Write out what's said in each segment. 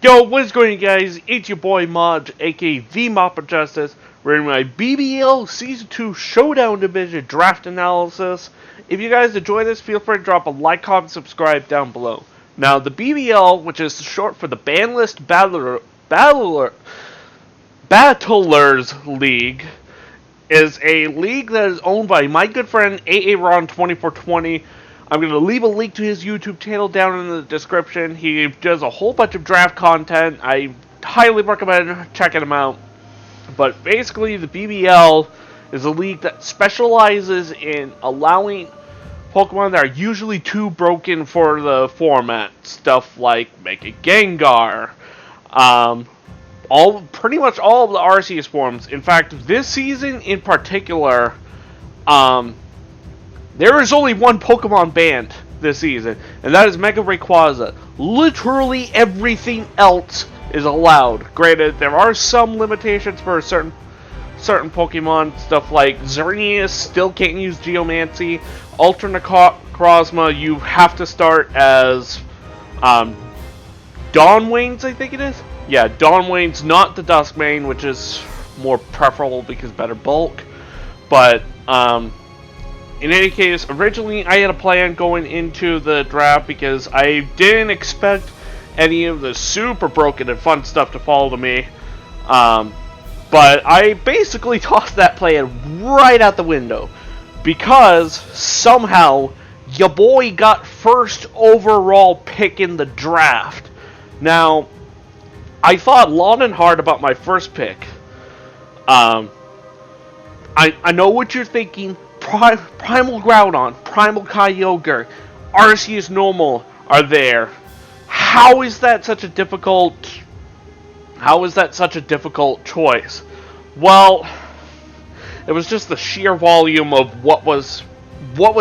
Yo, what is going on, guys? It's your boy Mod, aka The Mop of Justice. We're in my BBL Season 2 Showdown Division Draft Analysis. If you guys enjoy this, feel free to drop a like, comment, subscribe down below. Now, the BBL, which is short for the Ban List Battlers League, is a league that is owned by my good friend AARon2420. I'm going to leave a link to his YouTube channel down in the description. He does a whole bunch of draft content. I highly recommend checking him out. But basically, the BBL is a league that specializes in allowing Pokemon that are usually too broken for the format. Stuff like Mega Gengar, pretty much all of the Arceus forms. In fact, this season in particular, there is only one Pokemon banned this season, and that is Mega Rayquaza. Literally everything else is allowed. Granted, there are some limitations for certain Pokemon. Stuff like Xerneas still can't use Geomancy. Ultra Necrozma, you have to start as Dawnwayne's, I think it is. Yeah, Dawnwayne's, not the Duskmane, which is more preferable because better bulk. But in any case, originally I had a plan going into the draft because I didn't expect any of the super broken and fun stuff to fall to me. But I basically tossed that plan right out the window because somehow your boy got first overall pick in the draft. Now, I thought long and hard about my first pick. I know what you're thinking. Primal Groudon, Primal Kyogre, Arceus Normal are there. How is that such a difficult choice? Well, it was just the sheer volume of what was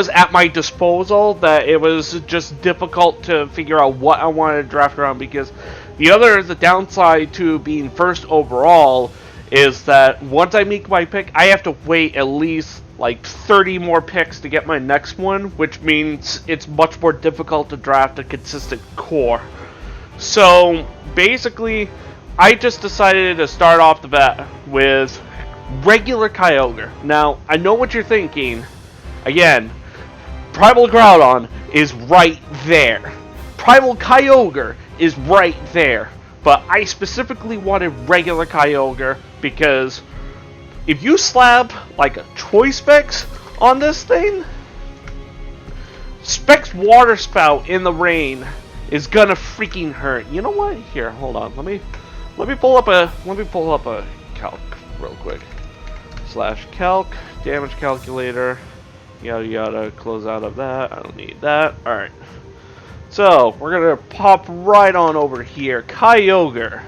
at my disposal that it was just difficult to figure out what I wanted to draft around, because the downside to being first overall is that once I make my pick, I have to wait at least like 30 more picks to get my next one, which means it's much more difficult to draft a consistent core. So basically, I just decided to start off the bat with regular Kyogre. Now, I know what you're thinking. Again, Primal Groudon is right there. Primal Kyogre is right there. But I specifically wanted regular Kyogre because if you slap like a Choice Specs on this thing, Specs Water Spout in the rain is gonna freaking hurt. You know what? Here, hold on. Let me pull up a calc real quick. /calc damage calculator. Yada yada. Close out of that. I don't need that. All right. So we're gonna pop right on over here. Kyogre.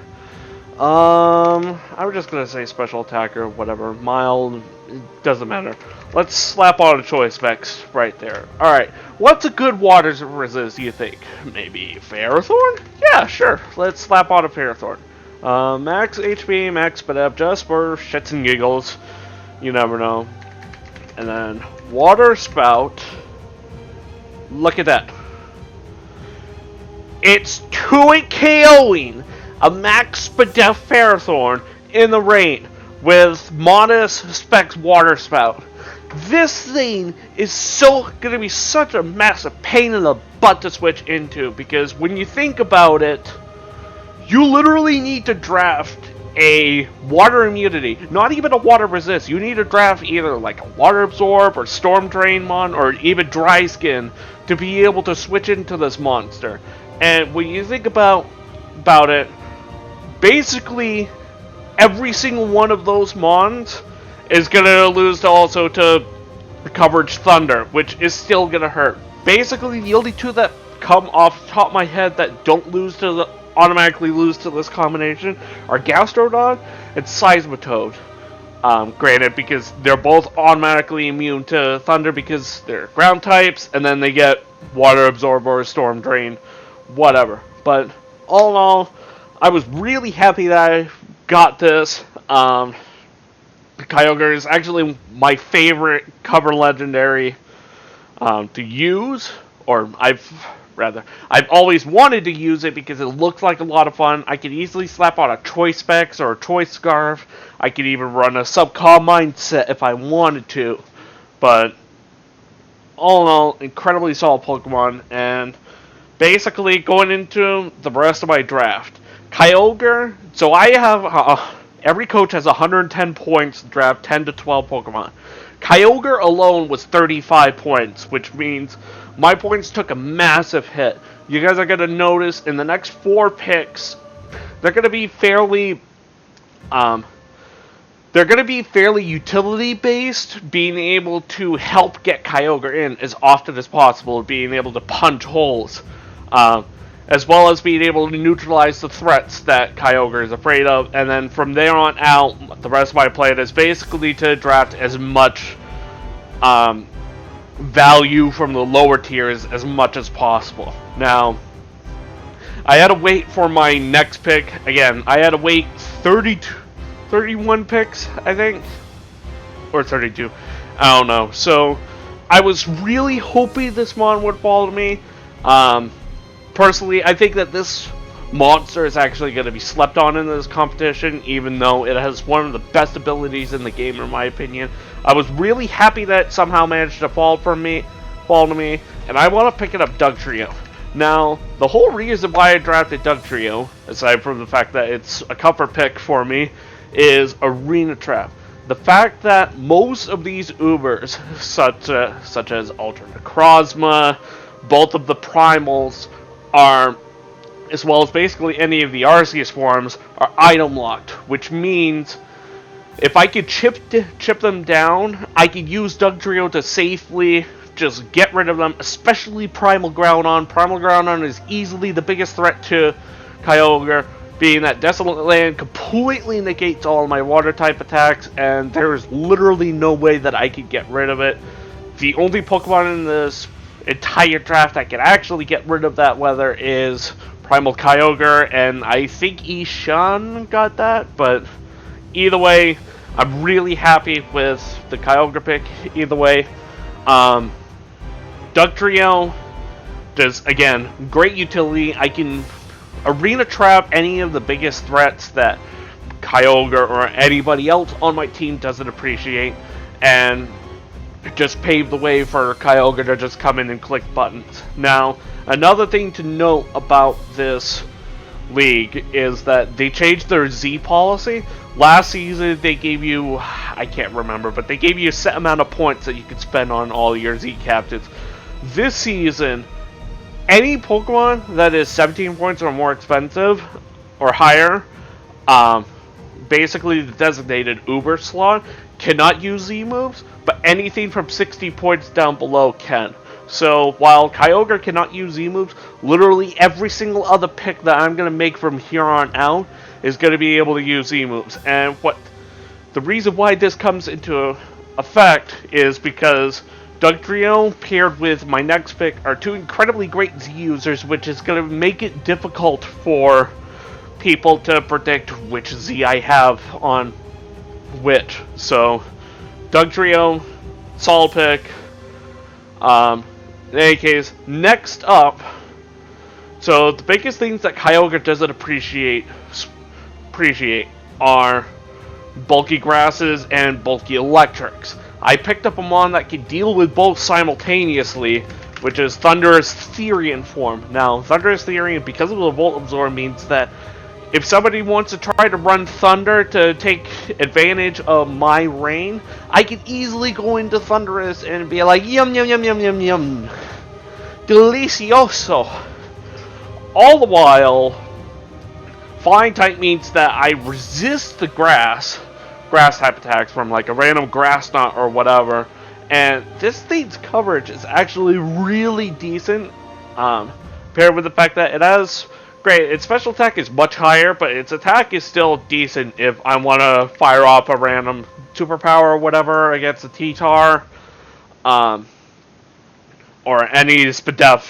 I'm just gonna say special attacker, whatever. Mild, it doesn't matter. Let's slap on a Choice Specs right there. Alright, what's a good water resist, do you think? Maybe Ferrothorn? Yeah, sure. Let's slap on a Ferrothorn. Max HP, max speed up, just for shits and giggles. You never know. And then Water Spout. Look at that. It's 2-8 KOing a max Spadef Ferrothorn in the rain with modest Specs Water Spout. This thing is going to be such a massive pain in the butt to switch into, because when you think about it, you literally need to draft a water immunity, not even a water resist. You need to draft either like a water absorb or storm drain mon or even dry skin to be able to switch into this monster. And when you think about it, basically every single one of those mons is gonna lose to Coverage Thunder, which is still gonna hurt. Basically, the only two that come off the top of my head that don't automatically lose to this combination are Gastrodon and Seismitoad. Granted, because they're both automatically immune to Thunder because they're ground types, and then they get Water Absorb or Storm Drain, whatever. But all in all, I was really happy that I got this. Kyogre is actually my favorite cover legendary to use, or I've rather. I've always wanted to use it because it looks like a lot of fun. I could easily slap on a choice specs or a choice scarf. I could even run a subcom mindset if I wanted to. But all in all, incredibly solid Pokemon. And basically going into the rest of my draft, Kyogre. So I have every coach has 110 points to draft 10 to 12 Pokemon. Kyogre alone was 35 points, which means my points took a massive hit. You guys are going to notice in the next 4 picks, they're going to be fairly utility based, being able to help get Kyogre in as often as possible, being able to punch holes, as well as being able to neutralize the threats that Kyogre is afraid of. And then from there on out, the rest of my plan is basically to draft as much value from the lower tiers as much as possible. Now, I had to wait for my next pick. Again, I had to wait 31 picks, I think. Or 32. I don't know. So, I was really hoping this mon would fall to me. Personally, I think that this monster is actually going to be slept on in this competition, even though it has one of the best abilities in the game, in my opinion. I was really happy that it somehow managed to fall to me, and I want to pick it up Dugtrio. Now, the whole reason why I drafted Dugtrio, aside from the fact that it's a comfort pick for me, is Arena Trap. The fact that most of these Ubers, such as Ultra Necrozma, both of the Primals, are, as well as basically any of the Arceus forms, are item locked, which means if I could chip them down, I could use Dugtrio to safely just get rid of them, especially Primal Groudon. Primal Groudon is easily the biggest threat to Kyogre, being that Desolate Land completely negates all of my water-type attacks, and there's literally no way that I could get rid of it. The only Pokemon in this entire draft I can actually get rid of that weather is Primal Kyogre, and I think Ishan got that, but either way, I'm really happy with the Kyogre pick, either way. Dugtrio does, again, great utility. I can Arena Trap any of the biggest threats that Kyogre or anybody else on my team doesn't appreciate, and just pave the way for Kyogre to just come in and click buttons. Now, another thing to note about this league is that they changed their Z policy. Last season they gave you, I can't remember, but they gave you a set amount of points that you could spend on all your Z captains. This season, any Pokemon that is 17 points or more expensive or higher, basically the designated Uber slot, cannot use Z moves, but anything from 60 points down below can. So while Kyogre cannot use Z moves, literally every single other pick that I'm going to make from here on out is going to be able to use Z moves. And the reason why this comes into effect is because Dugtrio paired with my next pick are two incredibly great Z users, which is going to make it difficult for people to predict which Z I have on which. So Dugtrio, solid pick. In any case, next up, so the biggest things that Kyogre doesn't appreciate are bulky grasses and bulky electrics. I picked up a mon that can deal with both simultaneously, which is Thundurus Therian form. Now, Thundurus Therian, because of the Volt Absorb, means that if somebody wants to try to run Thunder to take advantage of my rain, I can easily go into Thundurus and be like, yum, yum, yum, yum, yum, yum. Delicioso. All the while, Flying type means that I resist the grass type attacks from like a random grass knot or whatever. And this thing's coverage is actually really decent, paired with the fact that it has... Great, its special attack is much higher, but its attack is still decent if I want to fire off a random superpower or whatever against a T-Tar, or any Spadef.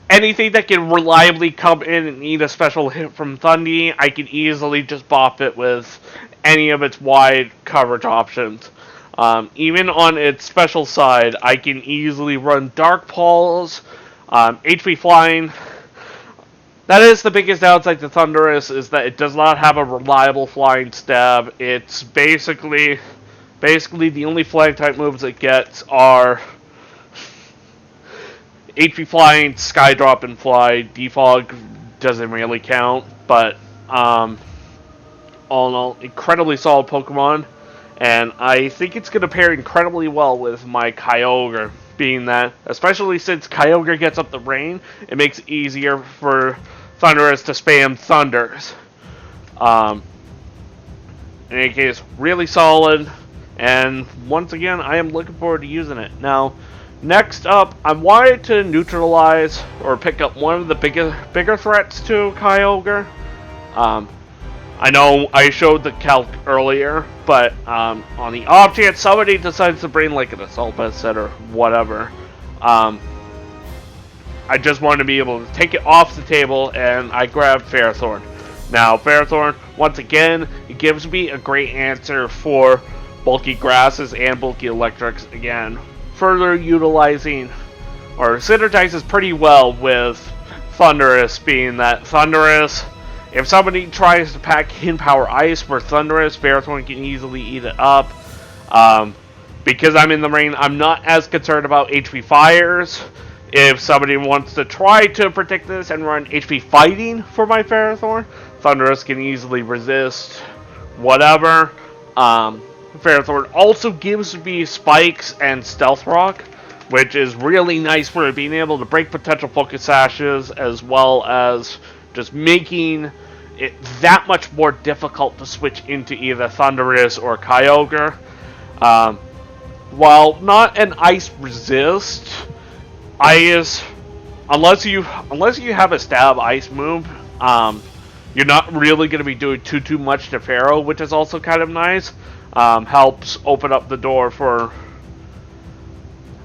Anything that can reliably come in and eat a special hit from Thundy, I can easily just bop it with any of its wide coverage options. Even on its special side, I can easily run Dark Pulse, HP flying. That is the biggest downside to Thundurus, is that it does not have a reliable flying stab. It's basically the only flying type moves it gets are HP flying, sky drop, and fly. Defog doesn't really count, but all in all, incredibly solid Pokemon, and I think it's going to pair incredibly well with my Kyogre, being that, especially since Kyogre gets up the rain, it makes it easier for Thundurus to spam Thunders. In any case, really solid, and once again, I am looking forward to using it. Now, next up, I wanted to neutralize or pick up one of the bigger threats to Kyogre. I know I showed the calc earlier, but on the off chance somebody decides to bring like an assault vest set or whatever, I just wanted to be able to take it off the table, and I grabbed Ferrothorn. Now, Ferrothorn, once again, it gives me a great answer for bulky grasses and bulky electrics. Again, further utilizing or synergizes pretty well with Thundurus, being that Thundurus, if somebody tries to pack Hidden Power Ice for Thundurus, Ferrothorn can easily eat it up. Because I'm in the rain, I'm not as concerned about HP Fires. If somebody wants to try to predict this and run HP Fighting for my Ferrothorn, Thundurus can easily resist whatever. Ferrothorn also gives me Spikes and Stealth Rock, which is really nice for being able to break potential Focus Sashes, as well as just making it that much more difficult to switch into either Thundurus or Kyogre. While not an Ice Resist, unless you have a Stab Ice move, you're not really going to be doing too much to Pharaoh, which is also kind of nice. Helps open up the door for,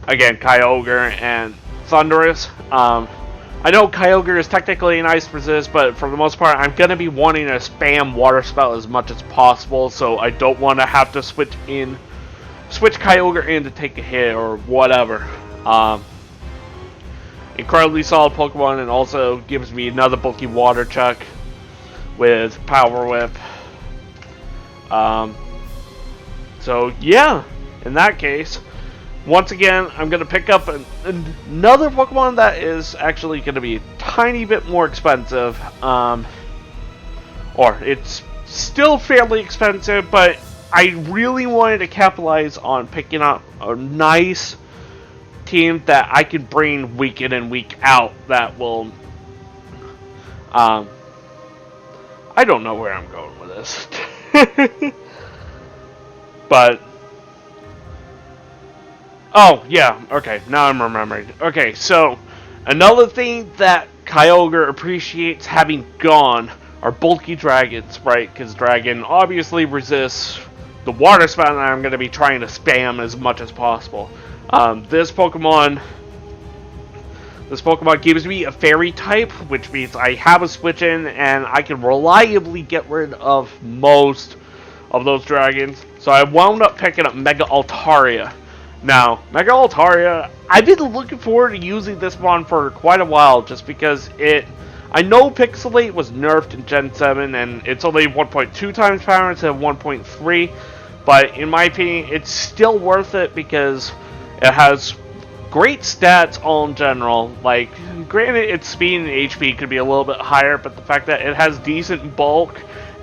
again, Kyogre and Thundurus. I know Kyogre is technically an Ice Resist, but for the most part, I'm going to be wanting to spam Water Spout as much as possible, so I don't want to have to switch Kyogre in to take a hit or whatever. Incredibly solid Pokemon, and also gives me another bulky water check with Power Whip. So yeah, in that case, once again, I'm going to pick up another Pokemon that is actually going to be a tiny bit more expensive. Or it's still fairly expensive, but I really wanted to capitalize on picking up a nice team that I can bring week in and week out that will... I don't know where I'm going with this. But... oh, yeah, okay, now I'm remembering. Okay, so, another thing that Kyogre appreciates having gone are bulky dragons, right? Because dragon obviously resists the water spout, and I'm going to be trying to spam as much as possible. This Pokemon gives me a fairy type, which means I have a switch in, and I can reliably get rid of most of those dragons. So I wound up picking up Mega Altaria. Now, Mega Altaria, I've been looking forward to using this one for quite a while, just because I know Pixelate was nerfed in Gen 7, and it's only 1.2 times power instead of 1.3, but in my opinion, it's still worth it because it has great stats all in general. Like, granted, its speed and HP could be a little bit higher, but the fact that it has decent bulk,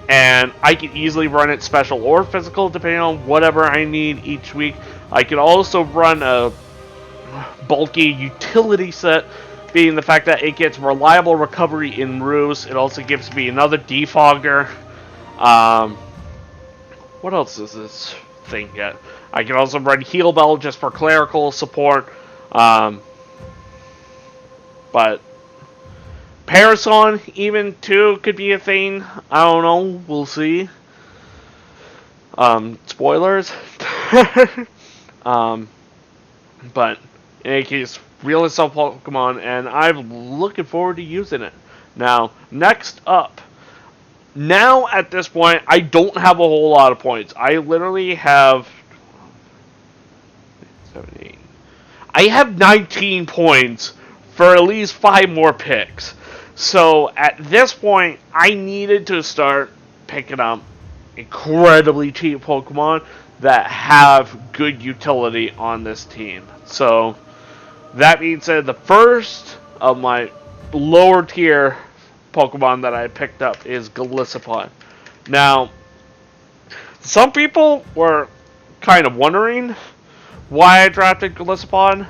and I can easily run it special or physical depending on whatever I need each week. I can also run a bulky utility set, being the fact that it gets reliable recovery in Roost. It also gives me another defogger. What else does this thing get? I can also run Heal Bell just for clerical support. But Parasol even too could be a thing. I don't know. We'll see. Spoilers. But in any case, really solid Pokemon, and I'm looking forward to using it. Now, next up. Now, at this point, I don't have a whole lot of points. I literally have 7, 8. I have 19 points for at least 5 more picks. So at this point, I needed to start picking up incredibly cheap Pokemon that have good utility on this team. So that being said, the first of my lower tier Pokemon that I picked up is Golisopod. Now, some people were kind of wondering why I drafted Golisopod.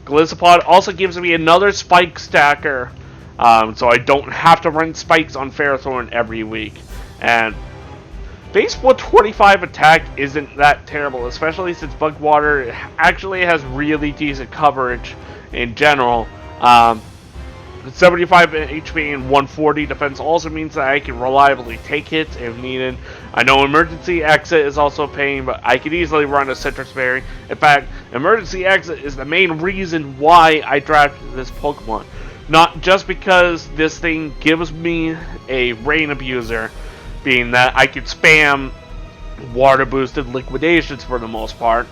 Golisopod also gives me another spike stacker, so I don't have to run spikes on Ferrothorn every week. And base 125 attack isn't that terrible, especially since Bug Water actually has really decent coverage in general. 75 HP and 140 defense also means that I can reliably take hits if needed. I know Emergency Exit is also a pain, but I could easily run a Citrus Berry. In fact, Emergency Exit is the main reason why I drafted this Pokemon. Not just because this thing gives me a Rain Abuser, being that I could spam water boosted liquidations for the most part.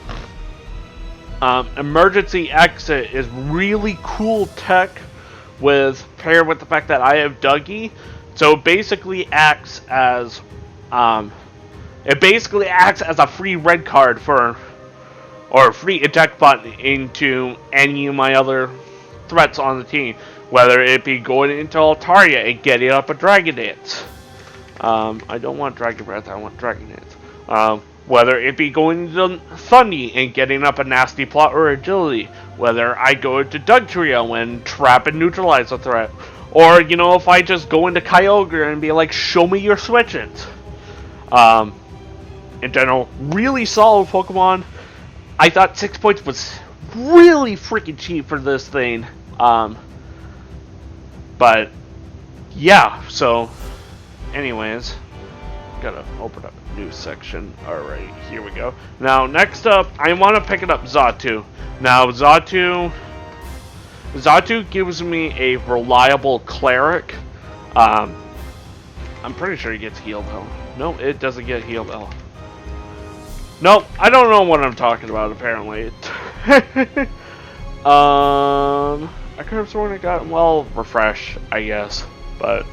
Emergency Exit is really cool tech paired with the fact that I have Dougie, so it basically acts as a free red card or a free eject button into any of my other threats on the team, whether it be going into Altaria and getting up a Dragon Dance. I don't want Dragon Breath, I want Dragon Dance. Whether it be going to Thundy and getting up a Nasty Plot or Agility. Whether I go into Dugtrio and trap and neutralize a threat. Or, if I just go into Kyogre and be like, show me your switches. In general, really solid Pokemon. I thought 6 points was really freaking cheap for this thing. But, yeah, so, anyways, gotta open up a new section. Alright, here we go. Now, next up, I want to pick it up Xatu. Now, Xatu gives me a reliable Cleric. I'm pretty sure he gets healed, though. No, it doesn't get healed, though. Nope, I don't know what I'm talking about, apparently. I could have sworn it got, well, refresh, I guess. But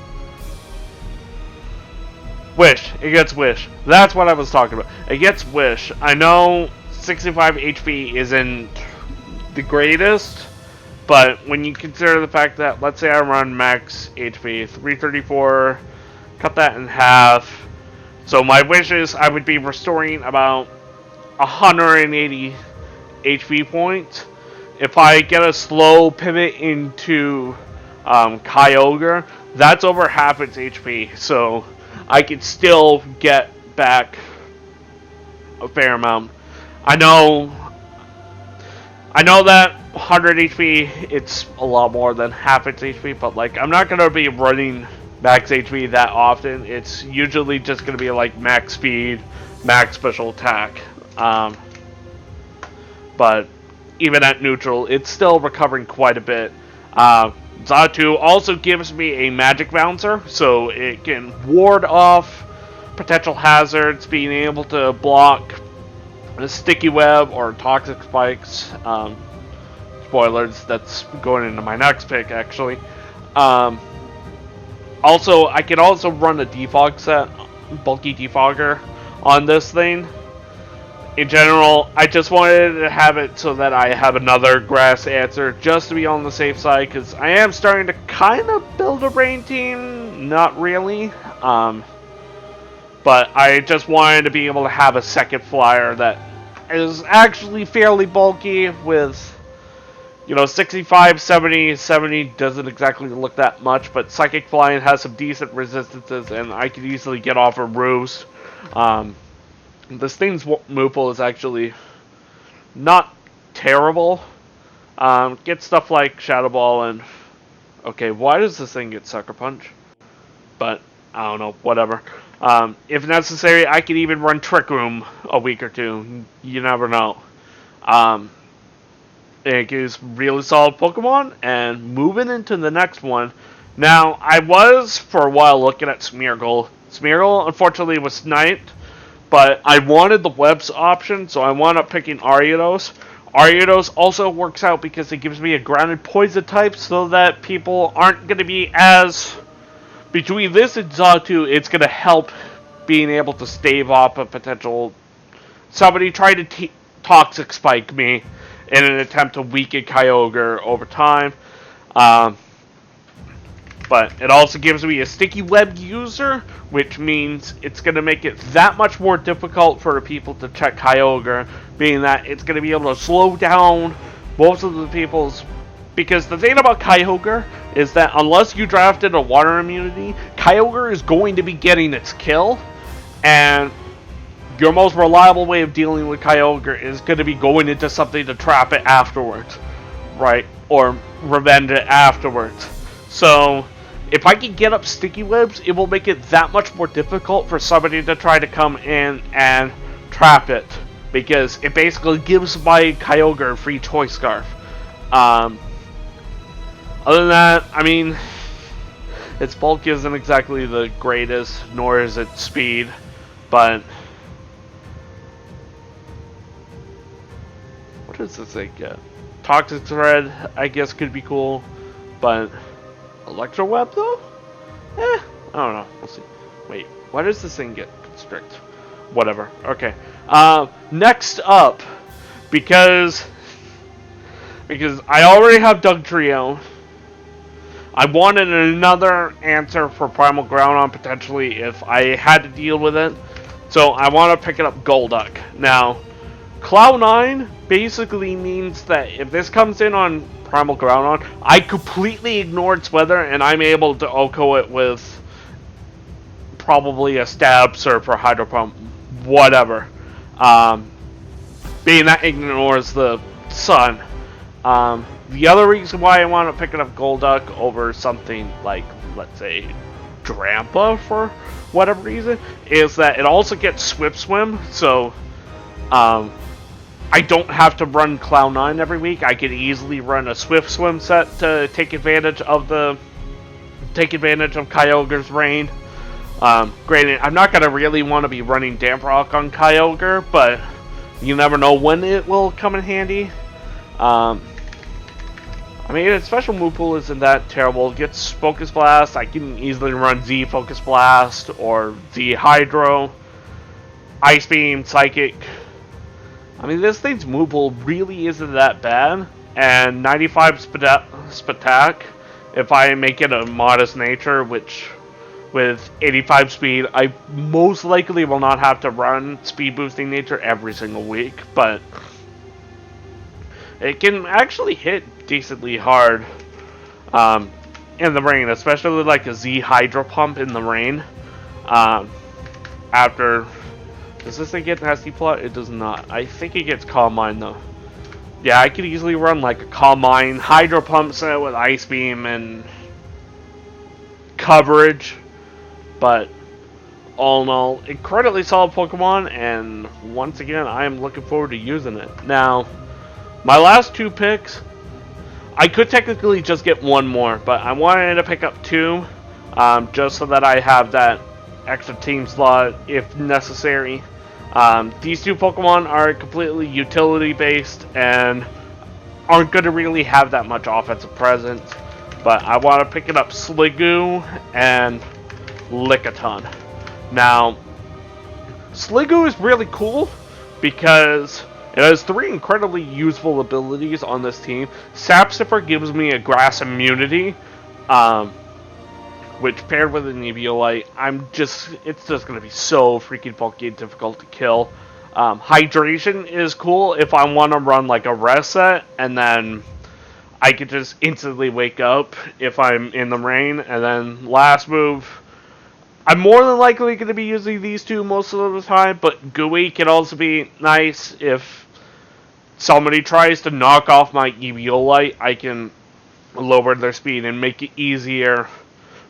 Wish. It gets Wish. That's what I was talking about. It gets Wish. I know 65 HP isn't the greatest, but when you consider the fact that, let's say I run max HP, 334, cut that in half. So my wish is I would be restoring about 180 HP points. If I get a slow pivot into Kyogre, that's over half its HP. So I could still get back a fair amount. I know that 100 HP, it's a lot more than half its HP, but like I'm not gonna be running max HP that often. It's usually just gonna be like max speed, max special attack. But even at neutral, it's still recovering quite a bit. Xatu also gives me a magic bouncer, so it can ward off potential hazards, being able to block a sticky web or toxic spikes. Spoilers, that's going into my next pick, actually. Also, I can also run a defog set, bulky defogger on this thing. In general, I just wanted to have it so that I have another grass answer just to be on the safe side, because I am starting to kind of build a rain team. Not really. But I just wanted to be able to have a second flyer that is actually fairly bulky with, 65, 70, 70 doesn't exactly look that much, but Psychic Flying has some decent resistances, and I could easily get off a roost. This thing's Moople is actually not terrible. Get stuff like Shadow Ball and... Okay, why does this thing get Sucker Punch? But, I don't know, whatever. If necessary, I could even run Trick Room a week or two. You never know. It gives really solid Pokemon, and moving into the next one. Now, I was, for a while, looking at Smeargle. Smeargle, unfortunately, was sniped. But I wanted the Webs option, so I wound up picking Ariados. Ariados also works out because it gives me a grounded poison type so that people aren't going to be as... Between this and Zatu, it's going to help being able to stave off a potential... Somebody trying to toxic spike me in an attempt to weaken Kyogre over time. But it also gives me a sticky web user, which means it's going to make it that much more difficult for people to check Kyogre, being that it's going to be able to slow down most of the people's... Because the thing about Kyogre is that unless you drafted a water immunity, Kyogre is going to be getting its kill, and your most reliable way of dealing with Kyogre is going to be going into something to trap it afterwards, right? Or revenge it afterwards. So, if I can get up sticky webs, it will make it that much more difficult for somebody to try to come in and trap it, because it basically gives my Kyogre a free choice scarf. Other than that, I mean, its bulk isn't exactly the greatest, nor is its speed, but... What does this thing get? Toxic Thread, I guess, could be cool, but... Electro Web, though? I don't know. We'll see. Wait, why does this thing get Constrict? Whatever. Okay. Next up, because I already have Dugtrio, I wanted another answer for Primal Groudon potentially if I had to deal with it. So I want to pick it up Golduck. Now, Cloud9 basically means that if this comes in on Primal Groudon, I completely ignore its weather and I'm able to OHKO it with probably a Stab, Surf, or Hydro Pump, whatever. Being that ignores the sun. The other reason why I want to pick it up Golduck over something like, let's say, Drampa for whatever reason, is that it also gets Swift Swim, so I don't have to run Cloud9 every week. I could easily run a Swift Swim set to take advantage of Kyogre's rain. Granted, I'm not gonna really want to be running Damp Rock on Kyogre, but you never know when it will come in handy. I mean, its special move pool isn't that terrible. It gets Focus Blast. I can easily run Z Focus Blast or Z Hydro, Ice Beam, Psychic. I mean, this thing's move pool really isn't that bad, and 95 Spatak, if I make it a modest nature, which with 85 speed, I most likely will not have to run speed boosting nature every single week, but it can actually hit decently hard in the rain, especially with like a Z Hydro Pump in the rain. After... Does this thing get Nasty Plot? It does not. I think it gets Calm Mind though. Yeah, I could easily run like a Calm Mind Hydro Pump set with Ice Beam and coverage. But all in all, incredibly solid Pokemon, and once again, I am looking forward to using it. Now, my last two picks, I could technically just get one more, but I wanted to pick up two, just so that I have that extra team slot if necessary. These two Pokemon are completely utility based and aren't going to really have that much offensive presence, but I want to pick it up Sliggoo and Lickitung. Now, Sliggoo is really cool because it has three incredibly useful abilities on this team. Sap Sipper gives me a grass immunity, which paired with an Eviolite, it's just going to be so freaking bulky and difficult to kill. Hydration is cool if I want to run like a rest set, and then I could just instantly wake up if I'm in the rain. And then last move, I'm more than likely going to be using these two most of the time, but Gooey can also be nice if somebody tries to knock off my Eviolite. I can lower their speed and make it easier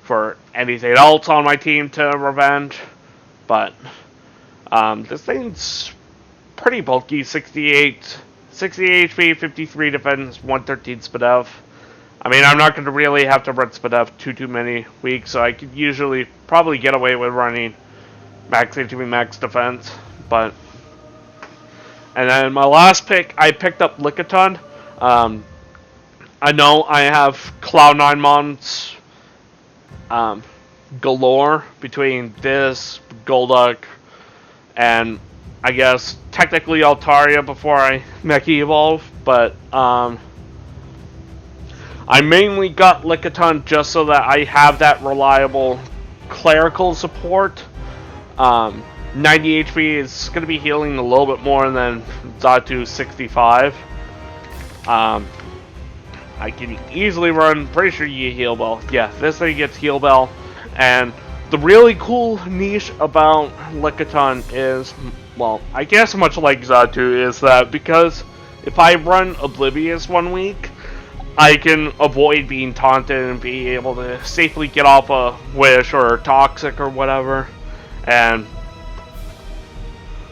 for anything else on my team to revenge. But this thing's pretty bulky. 68 HP, 53 defense, 113 SpDef. I mean, I'm not going to really have to run SpDef too many weeks, so I could usually probably get away with running max HP, max defense. But And then my last pick, I picked up Lickitung. I know I have Cloud9 mons galore between this, Golduck, and I guess technically Altaria before I Mega Evolve, but I mainly got Lickitung just so that I have that reliable clerical support. 90 HP is going to be healing a little bit more than Xatu's 65. I can easily run, pretty sure you get Heal Bell. Yeah, this thing gets Heal Bell. And the really cool niche about Lickitung is, well, I guess much like Xatu, is that because if I run Oblivious one week, I can avoid being taunted and be able to safely get off a Wish or Toxic or whatever. And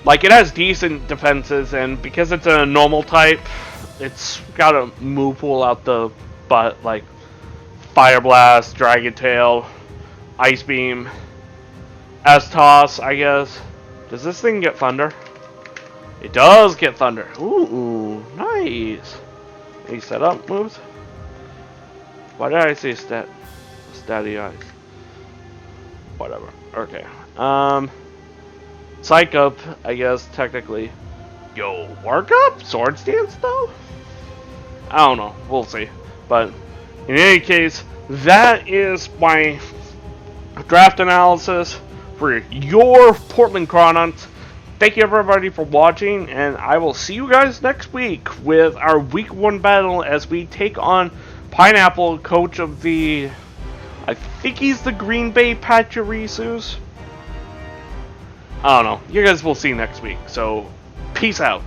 like, it has decent defenses, and because it's a normal type, it's got a move pool out the butt, like Fire Blast, Dragon Tail, Ice Beam, S-Toss, I guess. Does this thing get Thunder? It does get Thunder. Ooh, nice. Any setup moves? Why did I say Statty Eyes? Whatever. Okay. Psych Up, I guess, technically. Yo, Work Up? Sword Stance, though? I don't know. We'll see. But, in any case, that is my draft analysis for your Portland Chronons. Thank you, everybody, for watching, and I will see you guys next week with our Week 1 battle as we take on Pineapple, coach of the... I think he's the Green Bay Pachirisus. I don't know. You guys will see next week. So, peace out.